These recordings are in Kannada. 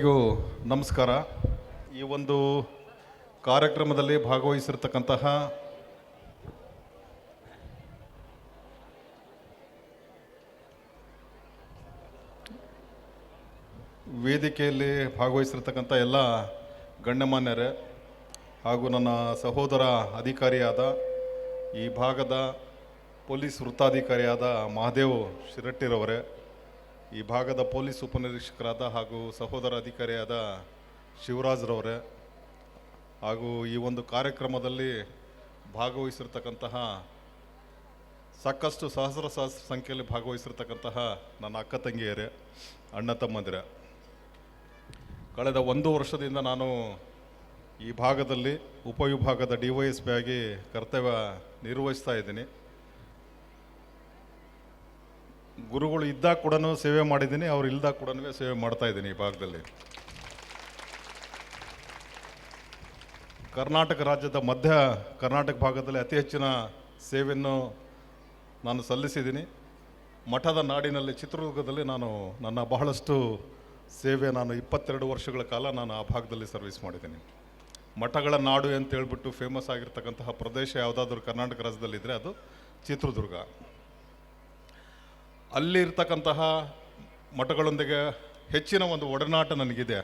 ನಮಸ್ಕಾರ. ಈ ಒಂದು ಕಾರ್ಯಕ್ರಮದಲ್ಲಿ ಭಾಗವಹಿಸಿರ್ತಕ್ಕಂತಹ ವೇದಿಕೆಯಲ್ಲಿ ಭಾಗವಹಿಸಿರ್ತಕ್ಕಂಥ ಎಲ್ಲ ಗಣ್ಯಮಾನ್ಯರೇ ಹಾಗೂ ನನ್ನ ಸಹೋದರ ಅಧಿಕಾರಿಯಾದ ಈ ಭಾಗದ ಪೊಲೀಸ್ ವೃತ್ತಾಧಿಕಾರಿಯಾದ ಮಹಾದೇವ್ ಶಿರಟ್ಟಿರವರೇ, ಈ ಭಾಗದ ಪೊಲೀಸ್ ಉಪನಿರೀಕ್ಷಕರಾದ ಹಾಗೂ ಸಹೋದರ ಅಧಿಕಾರಿಯಾದ ಶಿವರಾಜ್ರವರೇ, ಹಾಗೂ ಈ ಒಂದು ಕಾರ್ಯಕ್ರಮದಲ್ಲಿ ಭಾಗವಹಿಸಿರ್ತಕ್ಕಂತಹ ಸಾಕಷ್ಟು ಸಹಸ್ರ ಸಂಖ್ಯೆಯಲ್ಲಿ ಭಾಗವಹಿಸಿರ್ತಕ್ಕಂತಹ ನನ್ನ ಅಕ್ಕ ತಂಗಿಯರೇ, ಅಣ್ಣ ತಮ್ಮಂದಿರೇ, ಕಳೆದ 1 ವರ್ಷದಿಂದ ನಾನು ಈ ಭಾಗದಲ್ಲಿ ಉಪವಿಭಾಗದ DYSP ಆಗಿ ಕರ್ತವ್ಯ ನಿರ್ವಹಿಸ್ತಾ ಇದ್ದೀನಿ. ಗುರುಗಳು ಇದ್ದಾಗ ಕೂಡ ಸೇವೆ ಮಾಡಿದ್ದೀನಿ, ಅವ್ರು ಇಲ್ದಾಗ ಕೂಡ ಸೇವೆ ಮಾಡ್ತಾ ಇದ್ದೀನಿ. ಈ ಭಾಗದಲ್ಲಿ ಕರ್ನಾಟಕ ರಾಜ್ಯದ ಮಧ್ಯ ಕರ್ನಾಟಕ ಭಾಗದಲ್ಲಿ ಅತಿ ಹೆಚ್ಚಿನ ಸೇವೆಯನ್ನು ನಾನು ಸಲ್ಲಿಸಿದ್ದೀನಿ. ಮಠದ ನಾಡಿನಲ್ಲಿ ಚಿತ್ರದುರ್ಗದಲ್ಲಿ ನನ್ನ ಬಹಳಷ್ಟು ಸೇವೆ 22 ವರ್ಷಗಳ ಕಾಲ ನಾನು ಆ ಭಾಗದಲ್ಲಿ ಸರ್ವಿಸ್ ಮಾಡಿದ್ದೀನಿ. ಮಠಗಳ ನಾಡು ಅಂತ ಹೇಳ್ಬಿಟ್ಟು ಫೇಮಸ್ ಆಗಿರ್ತಕ್ಕಂತಹ ಪ್ರದೇಶ ಯಾವುದಾದ್ರೂ ಕರ್ನಾಟಕ ರಾಜ್ಯದಲ್ಲಿದ್ದರೆ ಅದು ಚಿತ್ರದುರ್ಗ. ಅಲ್ಲಿ ಇರ್ತಕ್ಕಂತಹ ಮಠಗಳೊಂದಿಗೆ ಹೆಚ್ಚಿನ ಒಂದು ಒಡನಾಟ ನನಗಿದೆ.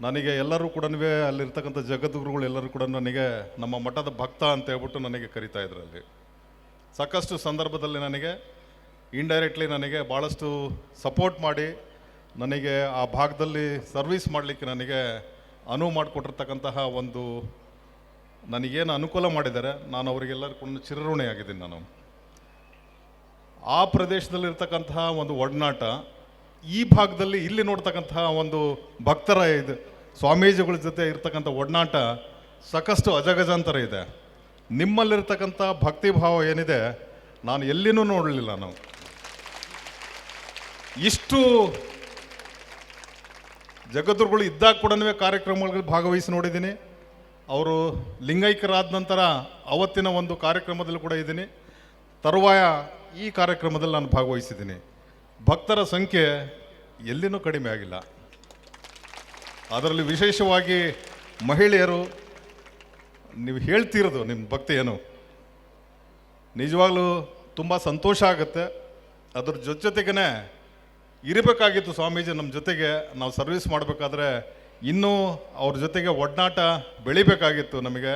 ನನಗೆ ಎಲ್ಲರೂ ಕೂಡ ಅಲ್ಲಿರ್ತಕ್ಕಂಥ ಜಗದ್ಗುರುಗಳು ಎಲ್ಲರೂ ಕೂಡ ನನಗೆ ನಮ್ಮ ಮಠದ ಭಕ್ತ ಅಂತ ಹೇಳ್ಬಿಟ್ಟು ನನಗೆ ಕರಿತಾ ಇದ್ರು. ಅಲ್ಲಿ ಸಾಕಷ್ಟು ಸಂದರ್ಭದಲ್ಲಿ ನನಗೆ ಇಂಡೈರೆಕ್ಟ್ಲಿ ನನಗೆ ಭಾಳಷ್ಟು ಸಪೋರ್ಟ್ ಮಾಡಿ ನನಗೆ ಆ ಭಾಗದಲ್ಲಿ ಸರ್ವಿಸ್ ಮಾಡಲಿಕ್ಕೆ ನನಗೆ ಅನುವು ಮಾಡಿಕೊಟ್ಟಿರ್ತಕ್ಕಂತಹ ಒಂದು ನನಗೇನು ಅನುಕೂಲ ಮಾಡಿದ್ದಾರೆ, ನಾನು ಅವರಿಗೆಲ್ಲರೂ ಕೂಡ ಚಿರಋಣಿಯಾಗಿದ್ದೀನಿ. ನಾನು ಆ ಪ್ರದೇಶದಲ್ಲಿರ್ತಕ್ಕಂತಹ ಒಂದು ಒಡನಾಟ ಈ ಭಾಗದಲ್ಲಿ ಇಲ್ಲಿ ನೋಡ್ತಕ್ಕಂತಹ ಒಂದು ಭಕ್ತರ ಇದು ಸ್ವಾಮೀಜಿಗಳ ಜೊತೆ ಇರ್ತಕ್ಕಂಥ ಒಡನಾಟ ಸಾಕಷ್ಟು ಅಜಗಜಾಂತರ ಇದೆ. ನಿಮ್ಮಲ್ಲಿರ್ತಕ್ಕಂಥ ಭಕ್ತಿ ಭಾವ ಏನಿದೆ ನಾನು ಎಲ್ಲಿನೂ ನೋಡಲಿಲ್ಲ. ನಾವು ಇಷ್ಟು ಜಗದ್ಗುರುಗಳು ಇದ್ದಾಗ ಕೂಡ ಕಾರ್ಯಕ್ರಮಗಳಲ್ಲಿ ಭಾಗವಹಿಸಿ ನೋಡಿದ್ದೀನಿ. ಅವರು ಲಿಂಗೈಕ್ಯರಾದ ನಂತರ ಅವತ್ತಿನ ಒಂದು ಕಾರ್ಯಕ್ರಮದಲ್ಲಿ ಕೂಡ ಇದ್ದೀನಿ. ತರುವಾಯ ಈ ಕಾರ್ಯಕ್ರಮದಲ್ಲಿ ನಾನು ಭಾಗವಹಿಸಿದ್ದೀನಿ. ಭಕ್ತರ ಸಂಖ್ಯೆ ಎಲ್ಲಿನೂ ಕಡಿಮೆ ಆಗಿಲ್ಲ. ಅದರಲ್ಲಿ ವಿಶೇಷವಾಗಿ ಮಹಿಳೆಯರು, ನೀವು ಹೇಳ್ತಿರೋದು ನಿಮ್ಮ ಭಕ್ತಿ ಏನು ನಿಜವಾಗ್ಲೂ ತುಂಬ ಸಂತೋಷ ಆಗುತ್ತೆ. ಅದ್ರ ಜೊತೆಗೇ ಇರಬೇಕಾಗಿತ್ತು ಸ್ವಾಮೀಜಿ ನಮ್ಮ ಜೊತೆಗೆ. ನಾವು ಸರ್ವಿಸ್ ಮಾಡಬೇಕಾದ್ರೆ ಇನ್ನೂ ಅವ್ರ ಜೊತೆಗೆ ಒಡನಾಟ ಬೆಳಿಬೇಕಾಗಿತ್ತು. ನಮಗೆ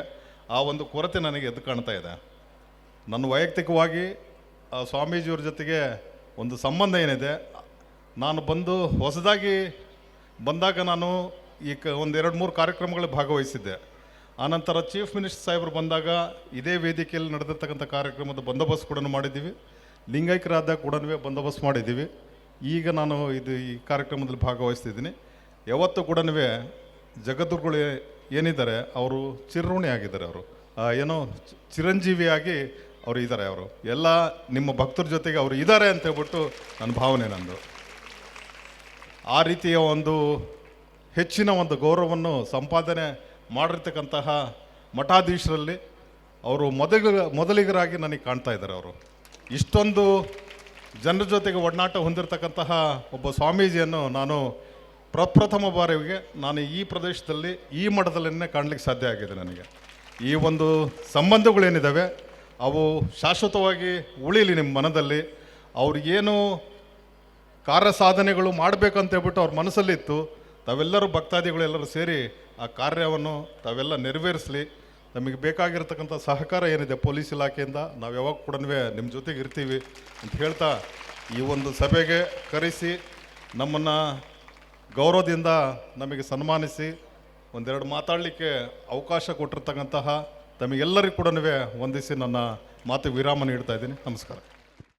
ಆ ಒಂದು ಕೊರತೆ ನನಗೆ ಎದ್ದು ಕಾಣ್ತಾ ಇದೆ. ನನ್ನ ವೈಯಕ್ತಿಕವಾಗಿ ಸ್ವಾಮೀಜಿಯವ್ರ ಜೊತೆಗೆ ಒಂದು ಸಂಬಂಧ ಏನಿದೆ, ನಾನು ಹೊಸದಾಗಿ ಬಂದಾಗ ನಾನು ಈ 1-2-3 ಕಾರ್ಯಕ್ರಮಗಳಲ್ಲಿ ಭಾಗವಹಿಸಿದ್ದೆ. ಆನಂತರ ಚೀಫ್ ಮಿನಿಸ್ಟರ್ ಸಾಹೇಬರು ಬಂದಾಗ ಇದೇ ವೇದಿಕೆಯಲ್ಲಿ ನಡೆದಿರ್ತಕ್ಕಂಥ ಕಾರ್ಯಕ್ರಮದ ಬಂದೋಬಸ್ತ್ ಕೂಡ ಮಾಡಿದ್ದೀವಿ. ಲಿಂಗೈಕ್ಯರಾದಾಗ ಕೂಡ ಬಂದೋಬಸ್ತ್ ಮಾಡಿದ್ದೀವಿ. ಈಗ ನಾನು ಈ ಕಾರ್ಯಕ್ರಮದಲ್ಲಿ ಭಾಗವಹಿಸ್ತಿದ್ದೀನಿ. ಯಾವತ್ತೂ ಕೂಡ ಜಗದ್ಗುರುಗಳು ಏನಿದ್ದಾರೆ ಅವರು ಚಿರಋಣಿ ಆಗಿದ್ದಾರೆ. ಅವರು ಏನೋ ಚಿರಂಜೀವಿಯಾಗಿ ಅವರು ಇದ್ದಾರೆ. ಅವರು ಎಲ್ಲ ನಿಮ್ಮ ಭಕ್ತರ ಜೊತೆಗೆ ಅವರು ಇದ್ದಾರೆ ಅಂತ ಹೇಳ್ಬಿಟ್ಟು ನನ್ನ ಭಾವನೆ. ನಂದು ಆ ರೀತಿಯ ಒಂದು ಹೆಚ್ಚಿನ ಒಂದು ಗೌರವವನ್ನು ಸಂಪಾದನೆ ಮಾಡಿರ್ತಕ್ಕಂತಹ ಮಠಾಧೀಶರಲ್ಲಿ ಅವರು ಮೊದಲಿಗರಾಗಿ ನನಗೆ ಕಾಣ್ತಾ ಇದ್ದಾರೆ. ಅವರು ಇಷ್ಟೊಂದು ಜನರ ಜೊತೆಗೆ ಒಡನಾಟ ಹೊಂದಿರತಕ್ಕಂತಹ ಒಬ್ಬ ಸ್ವಾಮೀಜಿಯನ್ನು ನಾನು ಪ್ರಪ್ರಥಮ ಬಾರಿಗೆ ನಾನು ಈ ಪ್ರದೇಶದಲ್ಲಿ ಈ ಮಠದಲ್ಲೇ ಕಾಣಲಿಕ್ಕೆ ಸಾಧ್ಯ ಆಗಿದೆ. ನನಗೆ ಈ ಒಂದು ಸಂಬಂಧಗಳೇನಿದ್ದಾವೆ ಅವು ಶಾಶ್ವತವಾಗಿ ಉಳಿಲಿ ನಿಮ್ಮ ಮನದಲ್ಲಿ. ಅವ್ರಿಗೇನು ಕಾರ್ಯ ಸಾಧನೆಗಳು ಮಾಡಬೇಕಂತ ಹೇಳ್ಬಿಟ್ಟು ಅವ್ರ ಮನಸ್ಸಲ್ಲಿತ್ತು, ತಾವೆಲ್ಲರೂ ಭಕ್ತಾದಿಗಳೆಲ್ಲರೂ ಸೇರಿ ಆ ಕಾರ್ಯವನ್ನು ತಾವೆಲ್ಲ ನೆರವೇರಿಸಲಿ. ನಮಗೆ ಬೇಕಾಗಿರ್ತಕ್ಕಂಥ ಸಹಕಾರ ಏನಿದೆ ಪೊಲೀಸ್ ಇಲಾಖೆಯಿಂದ ನಾವು ಯಾವಾಗ ಕೂಡ ನಿಮ್ಮ ಜೊತೆಗೆ ಇರ್ತೀವಿ ಅಂತ ಹೇಳ್ತಾ ಈ ಒಂದು ಸಭೆಗೆ ಕರೆಸಿ ನಮ್ಮನ್ನು ಗೌರವದಿಂದ ನಮಗೆ ಸನ್ಮಾನಿಸಿ 1-2 ಮಾತಾಡಲಿಕ್ಕೆ ಅವಕಾಶ ಕೊಟ್ಟಿರ್ತಕ್ಕಂತಹ ತಮಗೆಲ್ಲರಿಗೂ ಕೂಡ ವಂದಿಸಿ ನನ್ನ ಮಾತು ವಿರಾಮ ನೀಡ್ತಾ ಇದ್ದೀನಿ. ನಮಸ್ಕಾರ.